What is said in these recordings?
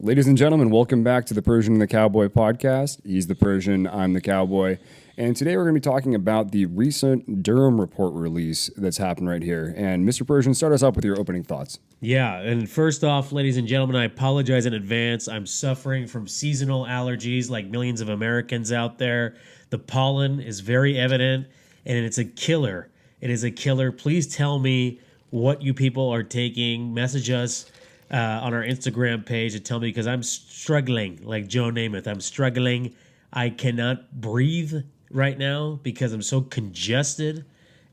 Ladies and gentlemen, welcome back to the Persian and the Cowboy podcast. He's the Persian, I'm the Cowboy. And today we're going to be talking about the recent Durham report release that's happened right here. And Mr. Persian, start us off with your opening thoughts. Yeah, and first off, ladies and gentlemen, I apologize in advance. I'm suffering from seasonal allergies like millions of Americans out there. The pollen is very evident, and it's a killer. It is a killer. Please tell me what you people are taking. Message us on our Instagram page and tell me, because I'm struggling like Joe Namath. I'm struggling. I cannot breathe right now because I'm so congested.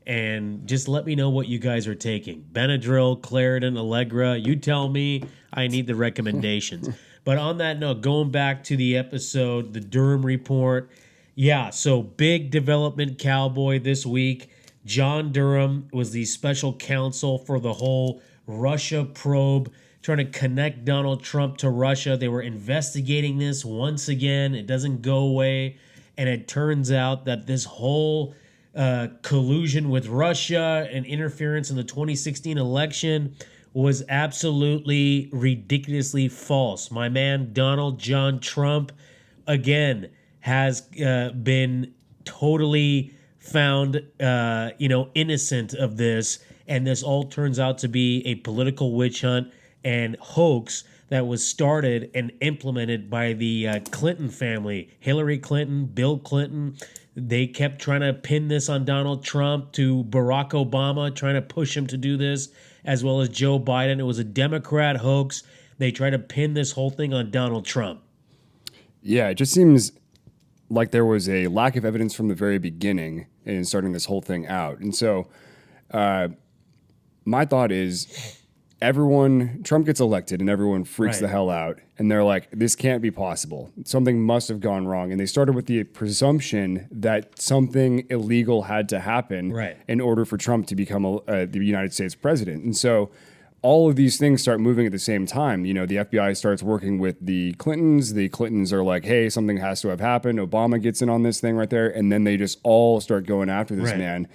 And just let me know what you guys are taking. Benadryl, Claritin, Allegra. You tell me. I need the recommendations. But on that note, going back to the episode, the Durham report. Yeah, so big development, Cowboy, this week. John Durham was the special counsel for the whole Russia probe, trying to connect Donald Trump to Russia. They were investigating this once again. It doesn't go away. And it turns out that this whole collusion with Russia and interference in the 2016 election was absolutely ridiculously false. My man, Donald John Trump, again, has been totally found, innocent of this. And this all turns out to be a political witch hunt and hoax that was started and implemented by the Clinton family. Hillary Clinton, Bill Clinton. They kept trying to pin this on Donald Trump, to Barack Obama, trying to push him to do this, as well as Joe Biden. It was a Democrat hoax. They tried to pin this whole thing on Donald Trump. Yeah, it just seems like there was a lack of evidence from the very beginning in starting this whole thing out. And so my thought is, Trump gets elected and everyone freaks the hell out. And they're like, this can't be possible. Something must have gone wrong. And they started with the presumption that something illegal had to happen in order for Trump to become the United States president. And so all of these things start moving at the same time. You know, the FBI starts working with the Clintons. The Clintons are like, hey, something has to have happened. Obama gets in on this thing right there. And then they just all start going after this man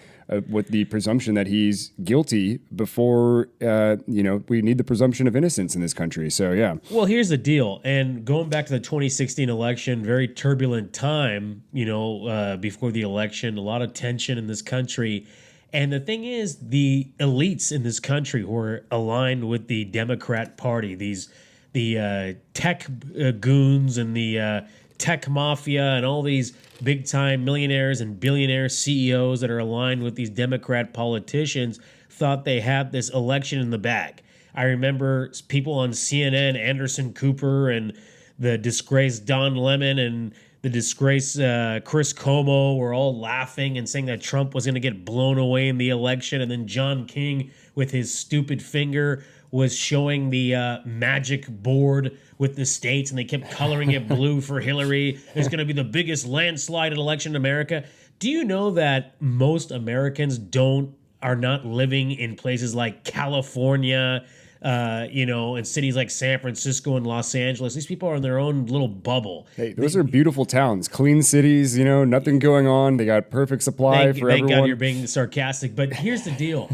with the presumption that he's guilty before, we need the presumption of innocence in this country. So, yeah. Well, here's the deal. And going back to the 2016 election, very turbulent time, before the election, a lot of tension in this country. And the thing is, the elites in this country who are aligned with the Democrat Party, the tech goons and the tech mafia and all these big-time millionaires and billionaire CEOs that are aligned with these Democrat politicians, thought they had this election in the bag. I remember people on CNN, Anderson Cooper and the disgraced Don Lemon and the disgraced Chris Cuomo were all laughing and saying that Trump was going to get blown away in the election. And then John King, with his stupid finger, was showing the magic board with the states, and they kept coloring it blue for Hillary. It's going to be the biggest landslide election in America. Do you know that most Americans are not living in places like California, in cities like San Francisco and Los Angeles? These people are in their own little bubble. Hey, those are beautiful towns, clean cities, nothing going on. They got perfect supply for everyone. Thank God you're being sarcastic, but here's the deal.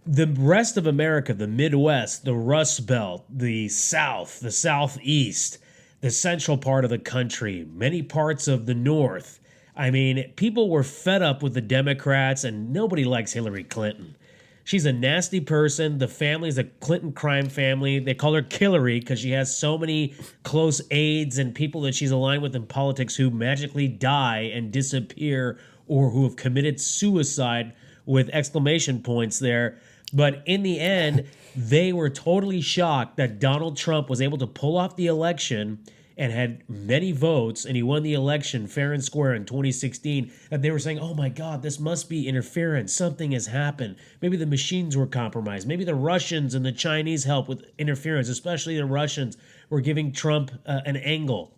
The rest of America, the Midwest, the Rust Belt, the South, the Southeast, the central part of the country, many parts of the North. I mean, people were fed up with the Democrats, and nobody likes Hillary Clinton. She's a nasty person. The family's a Clinton crime family. They call her Killary because she has so many close aides and people that she's aligned with in politics who magically die and disappear, or who have committed suicide with exclamation points there. But in the end, they were totally shocked that Donald Trump was able to pull off the election and had many votes, and he won the election fair and square in 2016, that they were saying, oh my God, this must be interference. Something has happened. Maybe the machines were compromised. Maybe the Russians and the Chinese helped with interference, especially the Russians were giving Trump an angle.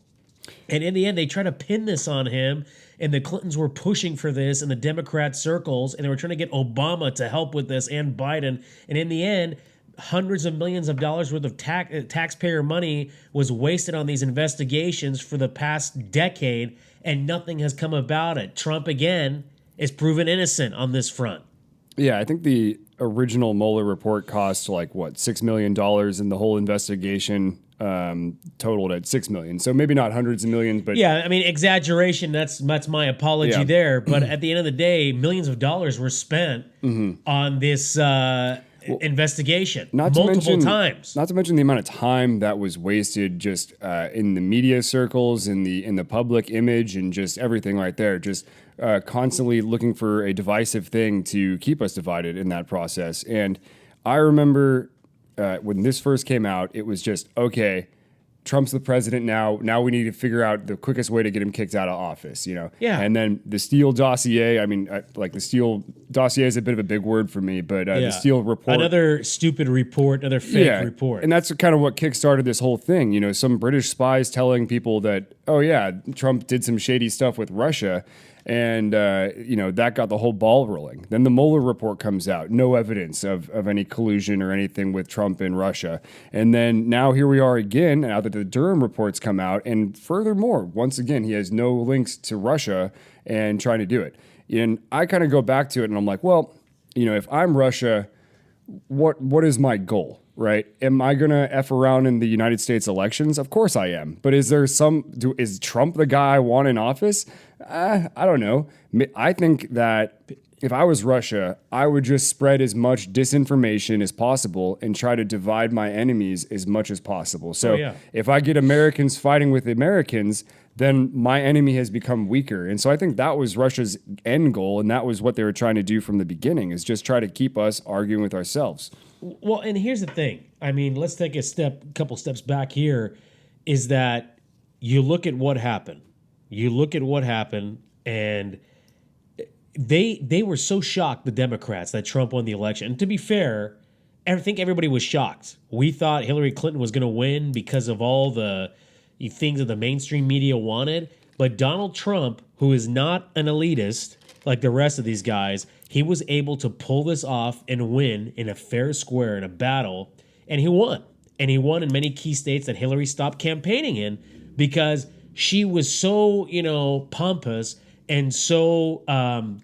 And in the end, they tried to pin this on him, and the Clintons were pushing for this in the Democrat circles, and they were trying to get Obama to help with this and Biden. And in the end, hundreds of millions of dollars worth of taxpayer money was wasted on these investigations for the past decade, and nothing has come about it. Trump, again, is proven innocent on this front. Yeah, I think the original Mueller report cost $6 million, and the whole investigation totaled at 6 million. So maybe not hundreds of millions, but Yeah, I mean, exaggeration. That's my apology Yeah. there. But at the end of the day, millions of dollars were spent on this investigation multiple times. Not to mention the amount of time that was wasted just in the media circles, in the public image, and just everything right there. Just constantly looking for a divisive thing to keep us divided in that process. And I remember when this first came out, it was just, okay, Trump's the president now. Now we need to figure out the quickest way to get him kicked out of office, Yeah. And then the Steele dossier. I mean, like the Steele dossier is a bit of a big word for me, but the Steele report, another stupid report, another fake report, and that's kind of what kickstarted this whole thing. Some British spies telling people that, oh yeah, Trump did some shady stuff with Russia. And, that got the whole ball rolling. Then the Mueller report comes out. No evidence of any collusion or anything with Trump and Russia. And then now here we are again, now that the Durham reports come out. And furthermore, once again, he has no links to Russia and trying to do it. And I kind of go back to it and I'm like, well, if I'm Russia, what is my goal? Right? Am I gonna F around in the United States elections? Of course I am. But is Trump the guy I want in office? I don't know. I think that if I was Russia, I would just spread as much disinformation as possible and try to divide my enemies as much as possible. So if I get Americans fighting with Americans, then my enemy has become weaker. And so I think that was Russia's end goal, and that was what they were trying to do from the beginning, is just try to keep us arguing with ourselves. Well, and here's the thing. I mean, let's take a couple steps back here, is that you look at what happened. And they were so shocked, the Democrats, that Trump won the election. And to be fair, I think everybody was shocked. We thought Hillary Clinton was going to win because of all the things that the mainstream media wanted. But Donald Trump, who is not an elitist like the rest of these guys, he was able to pull this off and win in a fair square in a battle. And he won. And he won in many key states that Hillary stopped campaigning in because she was so, pompous and so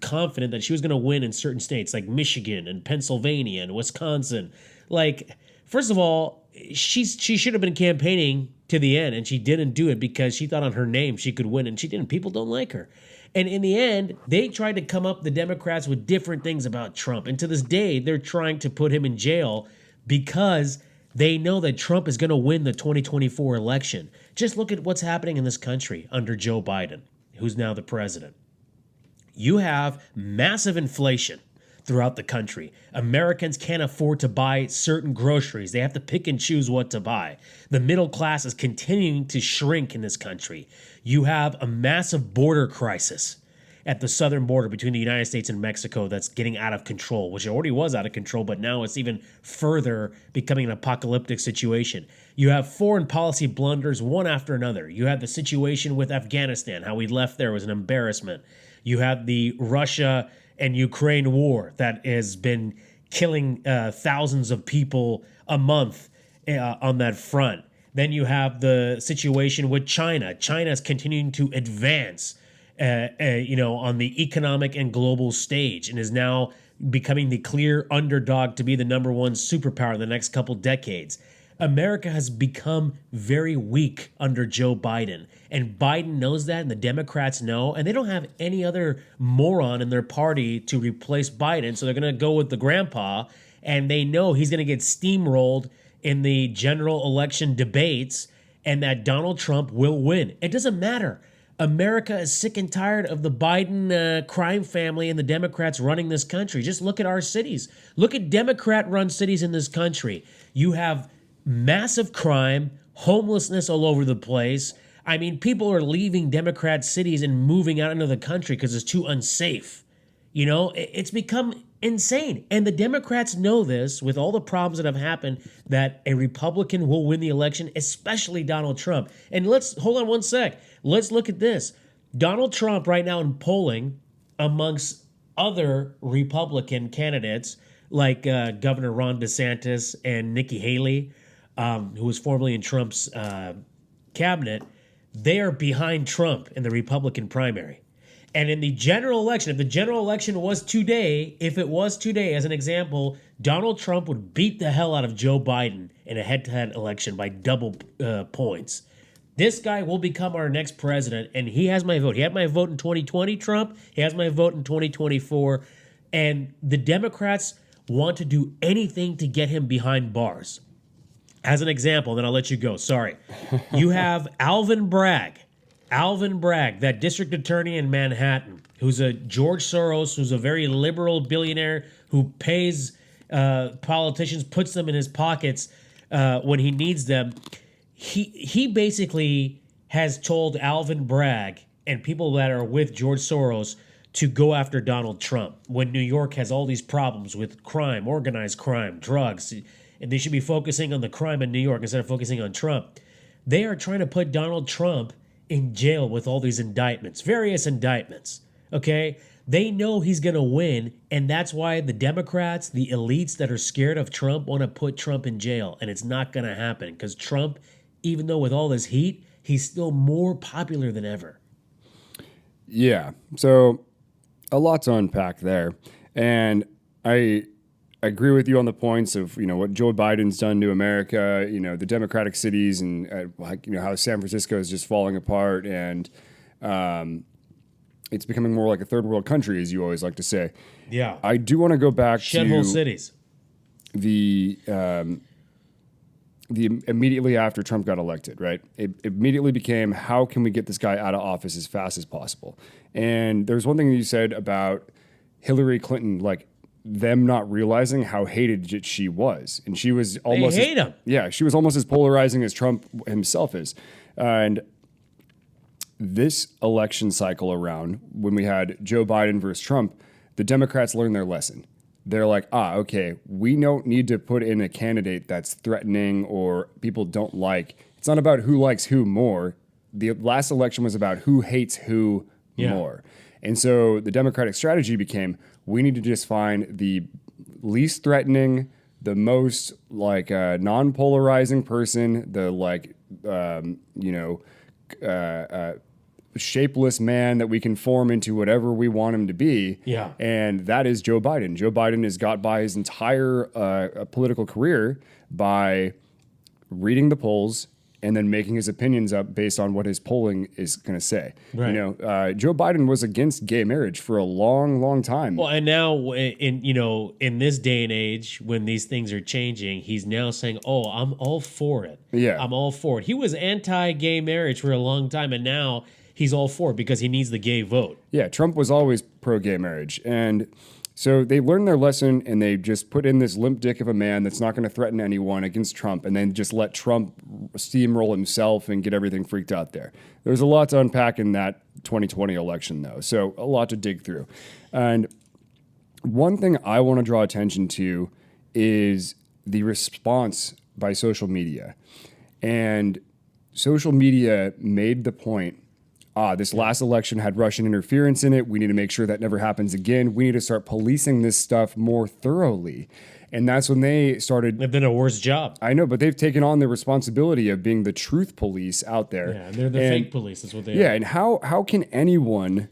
confident that she was going to win in certain states like Michigan and Pennsylvania and Wisconsin. Like, first of all, she should have been campaigning to the end, and she didn't do it because she thought on her name she could win, and she didn't. People don't like her. And in the end, they tried to come up, the Democrats, with different things about Trump. And to this day, they're trying to put him in jail because they know that Trump is going to win the 2024 election. Just look at what's happening in this country under Joe Biden, who's now the president. You have massive inflation throughout the country. Americans can't afford to buy certain groceries. They have to pick and choose what to buy. The middle class is continuing to shrink in this country. You have a massive border crisis at the southern border between the United States and Mexico that's getting out of control, which already was out of control, but now it's even further becoming an apocalyptic situation. You have foreign policy blunders one after another. You have the situation with Afghanistan, how we left there was an embarrassment. You have the Russia and Ukraine war that has been killing thousands of people a month on that front. Then you have the situation with China. China is continuing to advance, on the economic and global stage, and is now becoming the clear underdog to be the number one superpower in the next couple decades. America has become very weak under Joe Biden, and Biden knows that, and the Democrats know, and they don't have any other moron in their party to replace Biden, so they're going to go with the grandpa, and they know he's going to get steamrolled in the general election debates, and that Donald Trump will win. It doesn't matter. America is sick and tired of the Biden crime family and the Democrats running this country. Just look at our cities. Look at Democrat-run cities in this country. You have massive crime, homelessness all over the place. I mean, people are leaving Democrat cities and moving out into the country because it's too unsafe. It's become insane. And the Democrats know this, with all the problems that have happened, that a Republican will win the election, especially Donald Trump. And hold on one sec. Let's look at this. Donald Trump right now in polling amongst other Republican candidates like Governor Ron DeSantis and Nikki Haley, who was formerly in Trump's cabinet, they are behind Trump in the Republican primary. And in the general election, if the general election was today, if it was today, as an example, Donald Trump would beat the hell out of Joe Biden in a head-to-head election by double points. This guy will become our next president, and he has my vote. He had my vote in 2020, Trump. He has my vote in 2024. And the Democrats want to do anything to get him behind bars. As an example, then I'll let you go. Sorry. You have Alvin Bragg, that district attorney in Manhattan, who's a George Soros, who's a very liberal billionaire who pays politicians, puts them in his pockets when he needs them. He basically has told Alvin Bragg and people that are with George Soros to go after Donald Trump when New York has all these problems with crime, organized crime, drugs, and they should be focusing on the crime in New York instead of focusing on Trump. They are trying to put Donald Trump in jail with all these indictments, various indictments, okay? They know he's going to win, and that's why the Democrats, the elites that are scared of Trump, want to put Trump in jail, and it's not going to happen because Trump, even though with all this heat, he's still more popular than ever. Yeah, so a lot to unpack there, and I agree with you on the points of what Joe Biden's done to America, the Democratic cities, and how San Francisco is just falling apart, and it's becoming more like a third world country, as you always like to say. Yeah, I do want to go back shithole to cities. The immediately after Trump got elected, right? It immediately became, how can we get this guy out of office as fast as possible? And there's one thing that you said about Hillary Clinton, like them not realizing how hated she was. And she was almost... They hate him. Yeah, she was almost as polarizing as Trump himself is. And this election cycle around, when we had Joe Biden versus Trump, the Democrats learned their lesson. They're like, okay, we don't need to put in a candidate that's threatening or people don't like. It's not about who likes who more. The last election was about who hates who more. And so the Democratic strategy became, we need to just find the least threatening, the most non-polarizing person, the shapeless man that we can form into whatever we want him to be. Yeah. And that is Joe Biden. Joe Biden has got by his entire political career by reading the polls and then making his opinions up based on what his polling is going to say. Right. Joe Biden was against gay marriage for a long, long time. Well, and now in this day and age when these things are changing, he's now saying, "Oh, I'm all for it. Yeah. I'm all for it." He was anti-gay marriage for a long time, and now he's all for it because he needs the gay vote. Yeah, Trump was always pro-gay marriage. And so they learned their lesson and they just put in this limp dick of a man that's not going to threaten anyone against Trump and then just let Trump steamroll himself and get everything freaked out there. There's a lot to unpack in that 2020 election, though. So a lot to dig through. And one thing I want to draw attention to is the response by social media. And social media made the point, this last election had Russian interference in it. We need to make sure that never happens again. We need to start policing this stuff more thoroughly. And that's when they started... They've done a worse job. I know, but they've taken on the responsibility of being the truth police out there. Yeah, they're the fake police. That's what they are. Yeah, and how can anyone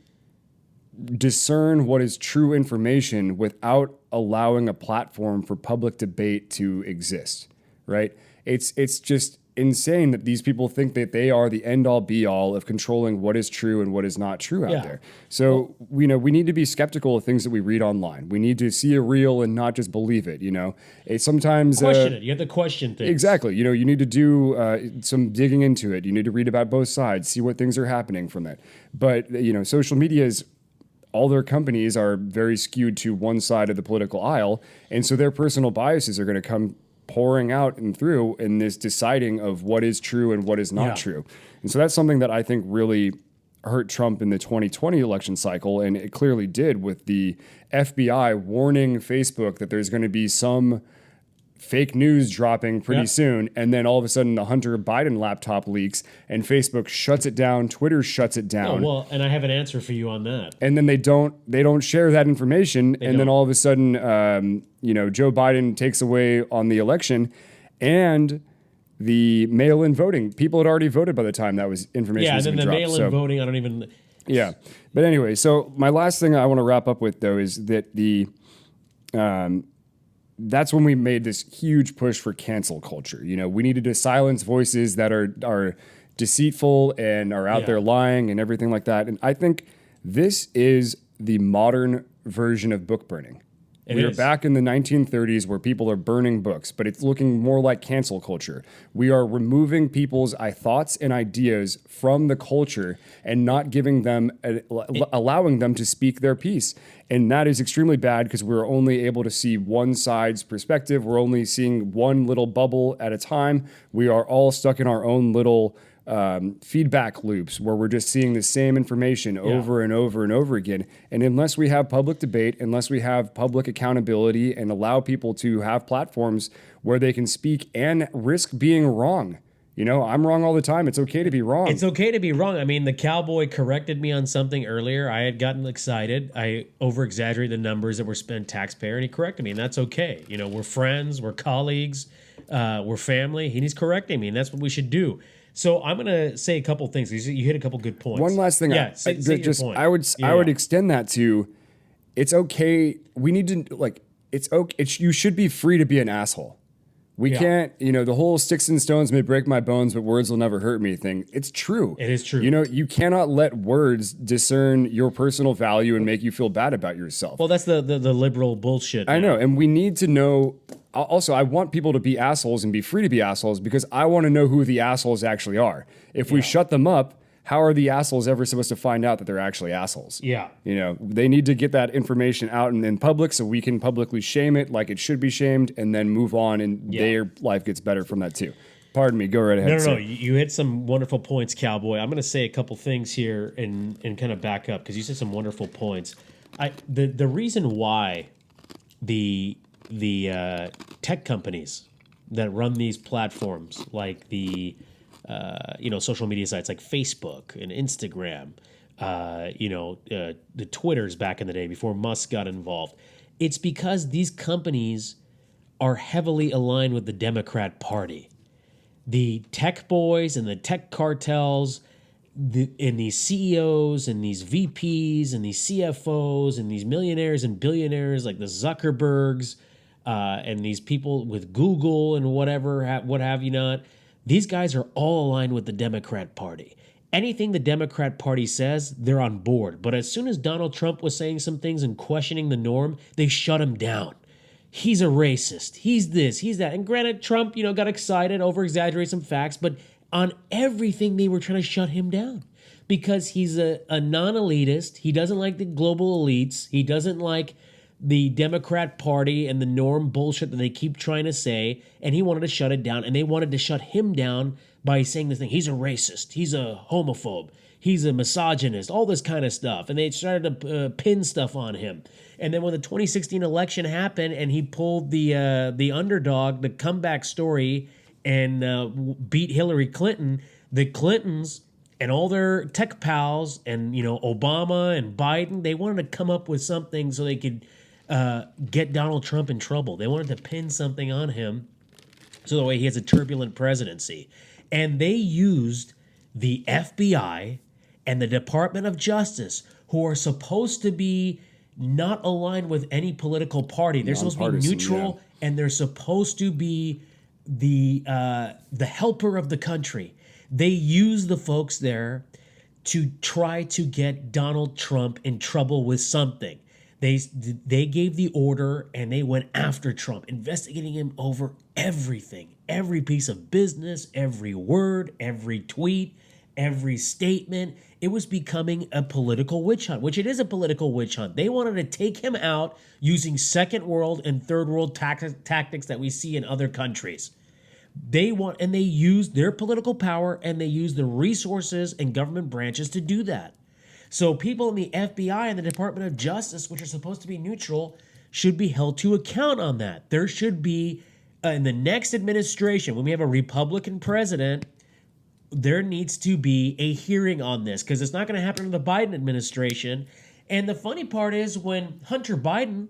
discern what is true information without allowing a platform for public debate to exist, right? It's just insane that these people think that they are the end-all be-all of controlling what is true and what is not true out there. So, we need to be skeptical of things that we read online. We need to see a reel and not just believe it, It's sometimes... Question it. You have to question things. Exactly. You need to do some digging into it. You need to read about both sides, see what things are happening from it. But, social media is... all their companies are very skewed to one side of the political aisle, and so their personal biases are going to come pouring out and through in this deciding of what is true and what is not true. And so that's something that I think really hurt Trump in the 2020 election cycle, and it clearly did with the FBI warning Facebook that there's going to be some fake news dropping pretty soon, and then all of a sudden the Hunter Biden laptop leaks and Facebook shuts it down, Twitter shuts it down. Oh, well, and I have an answer for you on that. And then they don't share that information, then all of a sudden Joe Biden takes away on the election and the mail-in voting. People had already voted by the time that was information was dropped. Yeah, and then the mail-in voting, I don't even... Yeah. But anyway, so my last thing I want to wrap up with, though, is that that's when we made this huge push for cancel culture. You know, we needed to silence voices that are deceitful and are out there lying and everything like that. And I think this is the modern version of book burning. We are back in the 1930s where people are burning books, but it's looking more like cancel culture. We are removing people's thoughts and ideas from the culture and not giving them, allowing them to speak their piece. And that is extremely bad because we're only able to see one side's perspective. We're only seeing one little bubble at a time. We are all stuck in our own little feedback loops where we're just seeing the same information over and over and over again. And unless we have public debate, unless we have public accountability and allow people to have platforms where they can speak and risk being wrong. You know, I'm wrong all the time. It's okay to be wrong. It's okay to be wrong. I mean, the cowboy corrected me on something earlier. I had gotten excited. I over-exaggerated the numbers that were spent taxpayer, and he corrected me, and that's okay. You know, we're friends, we're colleagues, we're family, and he's correcting me, and that's what we should do. So I'm going to say a couple things. You hit a couple good points. One last thing. Say your point. I would extend that to, it's okay. We need to, it's okay. You should be free to be an asshole. We can't, the whole sticks and stones may break my bones, but words will never hurt me thing. It's true. It is true. You cannot let words discern your personal value and make you feel bad about yourself. Well, that's the liberal bullshit. I know. And we need to know. Also, I want people to be assholes and be free to be assholes because I want to know who the assholes actually are. If we shut them up, how are the assholes ever supposed to find out that they're actually assholes? Yeah. They need to get that information out in public so we can publicly shame it like it should be shamed and then move on and their life gets better from that too. Pardon me. Go right ahead. No. You hit some wonderful points, Cowboy. I'm going to say a couple things here and kind of back up because you said some wonderful points. The reason why the tech companies that run these platforms, like the social media sites like Facebook and Instagram, the Twitters back in the day before Musk got involved, it's because these companies are heavily aligned with the Democrat Party. The tech boys and the tech cartels, and these CEOs and these VPs and these CFOs and these millionaires and billionaires like the Zuckerbergs, and these people with Google and what have you not, these guys are all aligned with the Democrat Party. Anything the Democrat Party says, they're on board. But as soon as Donald Trump was saying some things and questioning the norm, they shut him down. He's a racist. He's this, he's that. And granted, Trump, got excited, over-exaggerated some facts, but on everything they were trying to shut him down because he's a non-elitist. He doesn't like the global elites. He doesn't like the Democrat Party and the norm bullshit that they keep trying to say, and he wanted to shut it down, and they wanted to shut him down by saying this thing. He's a racist. He's a homophobe. He's a misogynist, all this kind of stuff. And they started to pin stuff on him. And then when the 2016 election happened and he pulled the underdog, the comeback story, and beat Hillary Clinton, the Clintons and all their tech pals and, Obama and Biden, they wanted to come up with something so they could get Donald Trump in trouble. They wanted to pin something on him so that way he has a turbulent presidency. And they used the FBI and the Department of Justice, who are supposed to be not aligned with any political party. They're supposed to be neutral, and they're supposed to be the helper of the country. They use the folks there to try to get Donald Trump in trouble with something. They gave the order and they went after Trump, investigating him over everything, every piece of business, every word, every tweet, every statement. It was becoming a political witch hunt, which it is a political witch hunt. They wanted to take him out using second world and third world tactics that we see in other countries. They use their political power and they use the resources and government branches to do that. So people in the FBI and the Department of Justice, which are supposed to be neutral, should be held to account on that. There should be, in the next administration, when we have a Republican president, there needs to be a hearing on this because it's not going to happen in the Biden administration. And the funny part is when Hunter Biden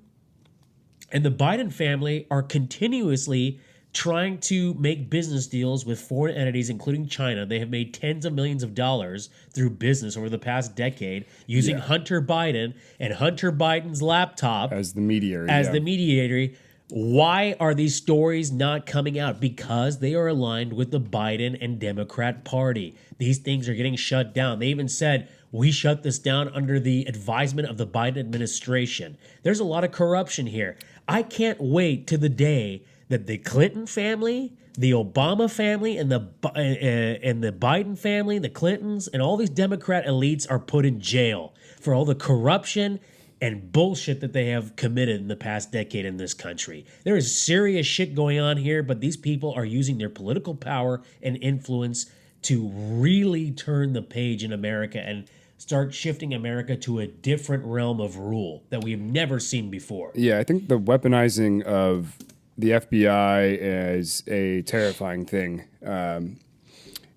and the Biden family are continuously trying to make business deals with foreign entities, including China. They have made tens of millions of dollars through business over the past decade using Hunter Biden and Hunter Biden's laptop as the mediator. The mediator. Why are these stories not coming out? Because they are aligned with the Biden and Democrat Party. These things are getting shut down. They even said, we shut this down under the advisement of the Biden administration. There's a lot of corruption here. I can't wait to the day that the Clinton family, the Obama family, and the Biden family, the Clintons, and all these Democrat elites are put in jail for all the corruption and bullshit that they have committed in the past decade in this country. There is serious shit going on here, but these people are using their political power and influence to really turn the page in America and start shifting America to a different realm of rule that we've never seen before. Yeah, I think the weaponizing of the FBI is a terrifying thing.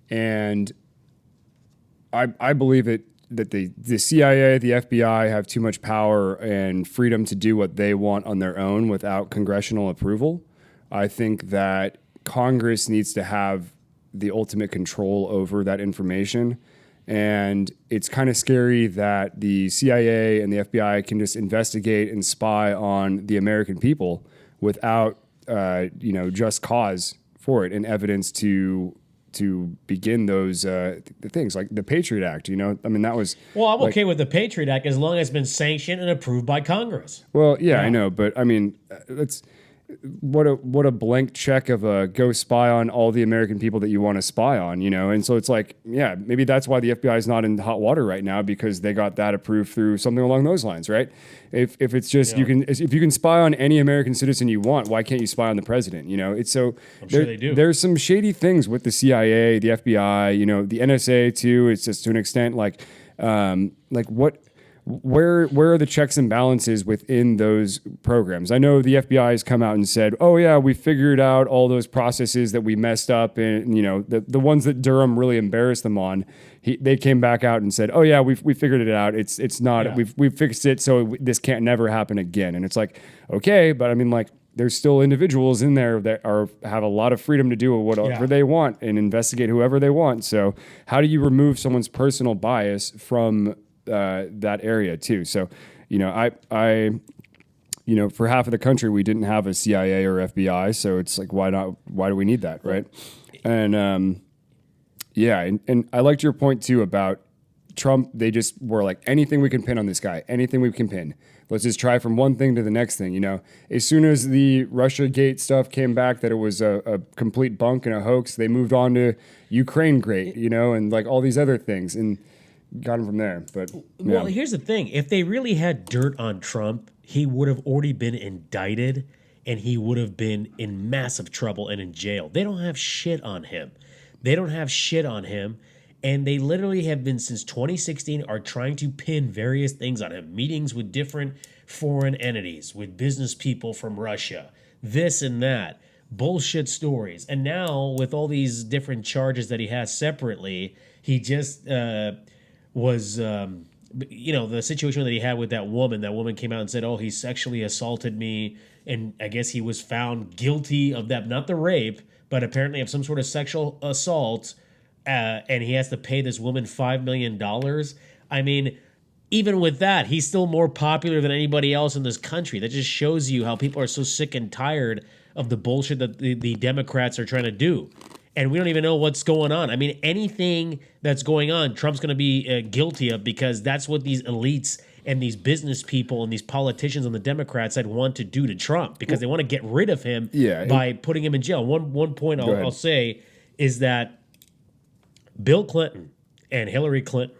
And I believe that the CIA, the FBI have too much power and freedom to do what they want on their own without congressional approval. I think that Congress needs to have the ultimate control over that information. And it's kind of scary that the CIA and the FBI can just investigate and spy on the American people without, just cause for it and evidence to begin those things like the Patriot Act. That was I'm okay with the Patriot Act as long as it's been sanctioned and approved by Congress. Well, yeah. I know, but let's. What a blank check of a go spy on all the American people that you want to spy on, And so it's like, yeah, maybe that's why the FBI is not in hot water right now, because they got that approved through something along those lines, right? If it's just if you can spy on any American citizen you want, why can't you spy on the president? It's so I'm sure they do. There's some shady things with the CIA, the FBI, the NSA too. It's just to an extent where are the checks and balances within those programs? I know the FBI has come out and said, oh yeah, we figured out all those processes that we messed up, and the ones that Durham really embarrassed them on. They came back out and said, oh yeah, we figured it out. It's not we've fixed it, so this can't never happen again. And it's like, okay, but there's still individuals in there that have a lot of freedom to do whatever they want and investigate whoever they want. So how do you remove someone's personal bias from that area too? So, for half of the country, we didn't have a CIA or FBI. So it's like, why not? Why do we need that? Right. And, and I liked your point too about Trump. They just were like, anything we can pin on this guy, anything we can pin. Let's just try from one thing to the next thing. As soon as the Russiagate stuff came back, that it was a complete bunk and a hoax, they moved on to Ukraine Gate, and like all these other things. And got him from there. But well, here's the thing: if they really had dirt on Trump, he would have already been indicted, and he would have been in massive trouble and in jail. They don't have shit on him. And they literally have been, since 2016, are trying to pin various things on him. Meetings with different foreign entities, with business people from Russia, this and that. Bullshit stories. And now, with all these different charges that he has separately, he just was, the situation that he had with that woman came out and said, oh, he sexually assaulted me. And I guess he was found guilty of that, not the rape, but apparently of some sort of sexual assault. And he has to pay this woman $5 million. I mean, even with that, he's still more popular than anybody else in this country. That just shows you how people are so sick and tired of the bullshit that the Democrats are trying to do. And we don't even know what's going on. I mean, anything that's going on, Trump's going to be guilty of, because that's what these elites and these business people and these politicians on the Democrat side want to do to Trump, because they want to get rid of him by putting him in jail. One point I'll say is that Bill Clinton and Hillary Clinton,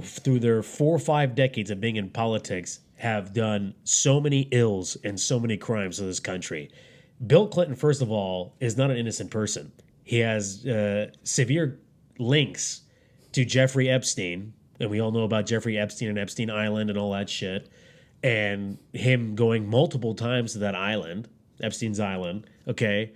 through their 4 or 5 decades of being in politics, have done so many ills and so many crimes to this country. Bill Clinton, first of all, is not an innocent person. He has severe links to Jeffrey Epstein, and we all know about Jeffrey Epstein and Epstein Island and all that shit, and him going multiple times to that island, Epstein's Island, okay?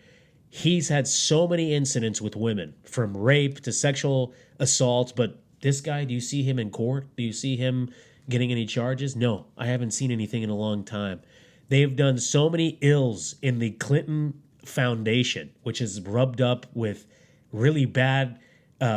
He's had so many incidents with women, from rape to sexual assault, but this guy, do you see him in court? Do you see him getting any charges? No, I haven't seen anything in a long time. They've done so many ills in the Clinton foundation, which is rubbed up with really bad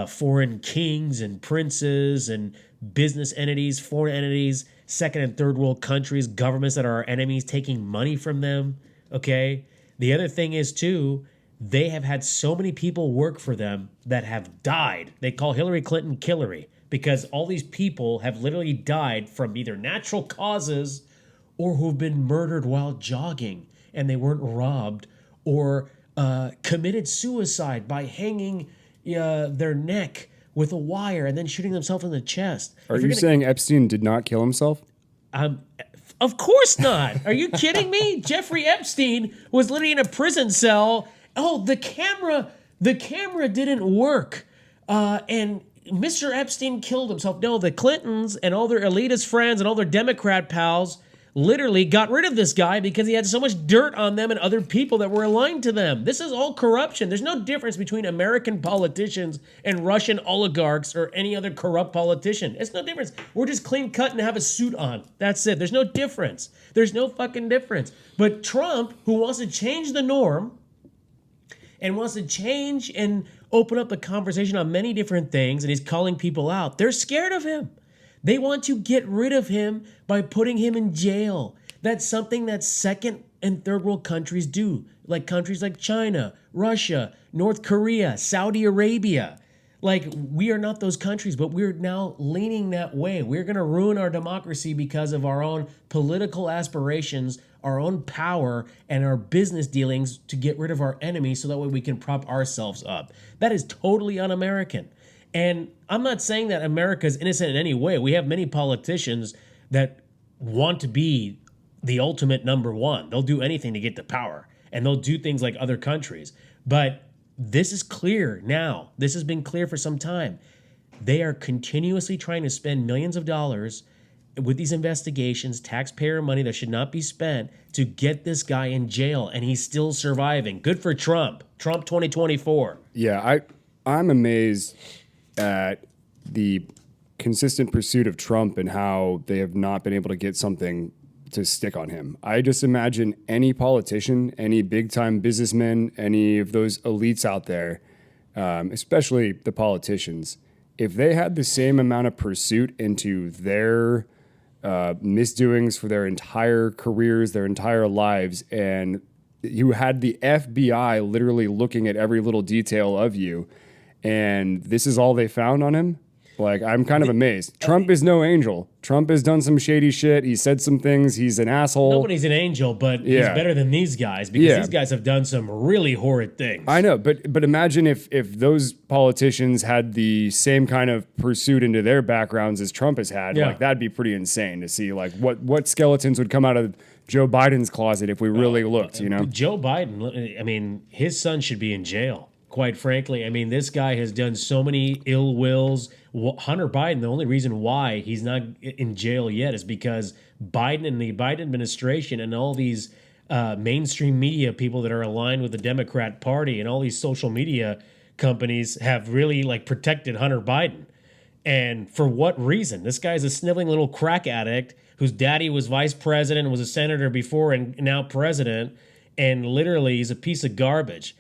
foreign kings and princes and business entities, foreign entities, second and third world countries, governments that are our enemies, taking money from them. Okay. The other thing is, too, they have had so many people work for them that have died. They call Hillary Clinton Killary because all these people have literally died from either natural causes or who've been murdered while jogging and they weren't robbed, or committed suicide by hanging their neck with a wire and then shooting themselves in the chest. Are you saying Epstein did not kill himself? Of course not. Are you kidding me? Jeffrey Epstein was literally in a prison cell. Oh, the camera didn't work. And Mr. Epstein killed himself. No, the Clintons and all their elitist friends and all their Democrat pals literally got rid of this guy because he had so much dirt on them and other people that were aligned to them. This is all corruption. There's no difference between American politicians and Russian oligarchs or any other corrupt politician. It's no difference. We're just clean cut and have a suit on. That's it. There's no difference. There's no fucking difference. But Trump, who wants to change the norm and wants to change and open up the conversation on many different things, and he's calling people out, they're scared of him. They want to get rid of him by putting him in jail. That's something that second and third world countries do, like countries like China, Russia, North Korea, Saudi Arabia. Like, we are not those countries, but we're now leaning that way. We're going to ruin our democracy because of our own political aspirations, our own power, and our business dealings to get rid of our enemies so that way we can prop ourselves up. That is totally un-American. And I'm not saying that America is innocent in any way. We have many politicians that want to be the ultimate number one. They'll do anything to get to power, and they'll do things like other countries. But this is clear now. This has been clear for some time. They are continuously trying to spend millions of dollars with these investigations, taxpayer money that should not be spent, to get this guy in jail, and he's still surviving. Good for Trump. Trump 2024. Yeah, I'm amazed at the consistent pursuit of Trump and how they have not been able to get something to stick on him. I just imagine any politician, any big-time businessman, any of those elites out there, especially the politicians, if they had the same amount of pursuit into their misdoings for their entire careers, their entire lives, and you had the FBI literally looking at every little detail of you, and this is all they found on him. Like, I'm kind of amazed. Trump is no angel. Trump has done some shady shit. He said some things. He's an asshole. Nobody's an angel, but he's better than these guys because these guys have done some really horrid things. I know, but imagine if those politicians had the same kind of pursuit into their backgrounds as Trump has had. Like, that'd be pretty insane to see. Like, what skeletons would come out of Joe Biden's closet if we really looked, you know? Joe Biden, I mean, his son should be in jail. Quite frankly, I mean, this guy has done so many ill wills. Hunter Biden, the only reason why he's not in jail yet is because Biden and the Biden administration and all these mainstream media people that are aligned with the Democrat Party and all these social media companies have really like protected Hunter Biden. And for what reason? This guy's a sniveling little crack addict whose daddy was vice president and was a senator before and now president, and literally he's a piece of garbage.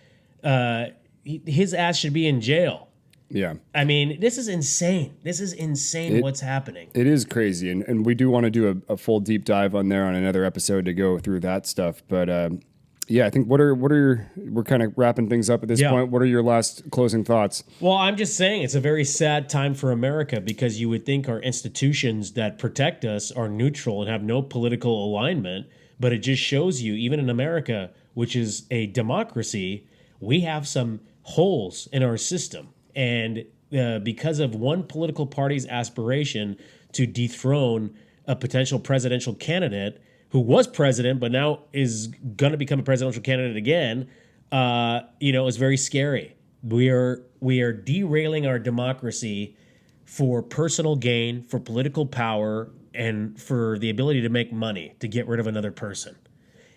His ass should be in jail. Yeah. I mean, this is insane. This is insane what's happening. It is crazy. And we do want to do a full deep dive on there on another episode to go through that stuff. But yeah, I think we're kind of wrapping things up at this point. What are your last closing thoughts? Well, I'm just saying it's a very sad time for America because you would think our institutions that protect us are neutral and have no political alignment. But it just shows you, even in America, which is a democracy, we have some holes in our system. And because of one political party's aspiration to dethrone a potential presidential candidate who was president but now is going to become a presidential candidate again, is very scary. We are derailing our democracy for personal gain, for political power, and for the ability to make money to get rid of another person.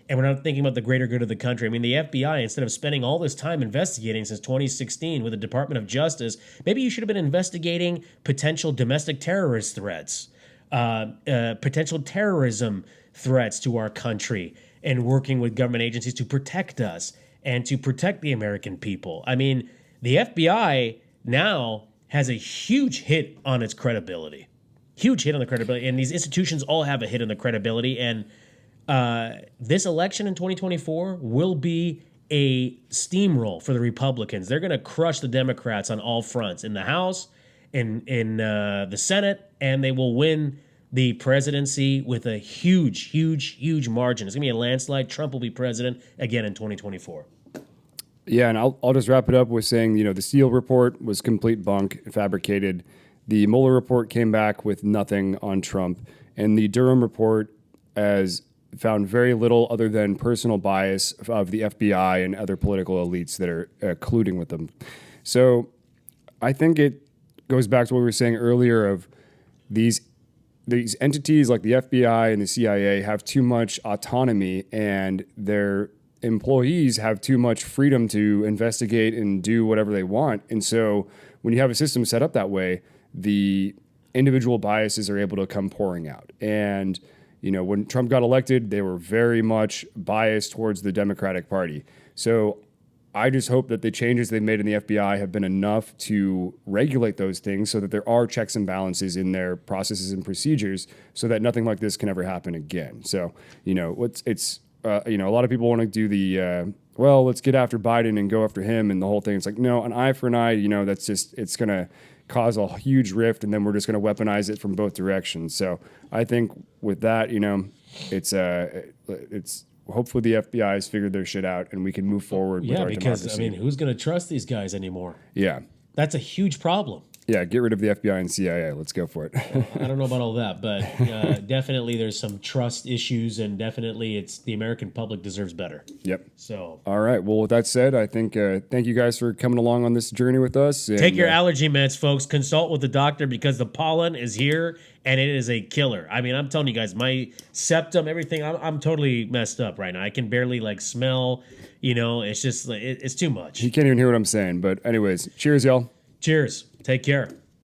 And we're not thinking about the greater good of the country. I mean, the FBI, instead of spending all this time investigating since 2016 with the Department of Justice, maybe you should have been investigating potential domestic terrorist threats, potential terrorism threats to our country, and working with government agencies to protect us and to protect the American people. I mean, the FBI now has a huge hit on its credibility. Huge hit on the credibility. And these institutions all have a hit on the credibility. And this election in 2024 will be a steamroll for the Republicans. They're going to crush the Democrats on all fronts in the House, in the Senate, and they will win the presidency with a huge margin. It's going to be a landslide. Trump will be president again in 2024. Yeah, and I'll just wrap it up with saying, the Steele report was complete bunk, fabricated. The Mueller report came back with nothing on Trump, and the Durham report has found very little other than personal bias of the FBI and other political elites that are colluding with them. So I think it goes back to what we were saying earlier of these entities like the FBI and the CIA have too much autonomy, and their employees have too much freedom to investigate and do whatever they want. And so when you have a system set up that way, the individual biases are able to come pouring out. And when Trump got elected, they were very much biased towards the Democratic Party. So I just hope that the changes they've made in the FBI have been enough to regulate those things so that there are checks and balances in their processes and procedures so that nothing like this can ever happen again. So, a lot of people want to do the, let's get after Biden and go after him and the whole thing. It's like, no, an eye for an eye, that's just, it's going to cause a huge rift, and then we're just going to weaponize it from both directions. So I think with that, it's hopefully the FBI has figured their shit out and we can move forward with our democracy. I mean, who's going to trust these guys anymore? Yeah. That's a huge problem. Yeah, get rid of the FBI and CIA. Let's go for it. I don't know about all that, but definitely there's some trust issues, and definitely the American public deserves better. Yep. So, all right. Well, with that said, I think thank you guys for coming along on this journey with us. And, take your allergy meds, folks. Consult with the doctor because the pollen is here and it is a killer. I mean, I'm telling you guys, my septum, everything, I'm totally messed up right now. I can barely smell. It's just it's too much. You can't even hear what I'm saying. But anyways, cheers, y'all. Cheers. Take care.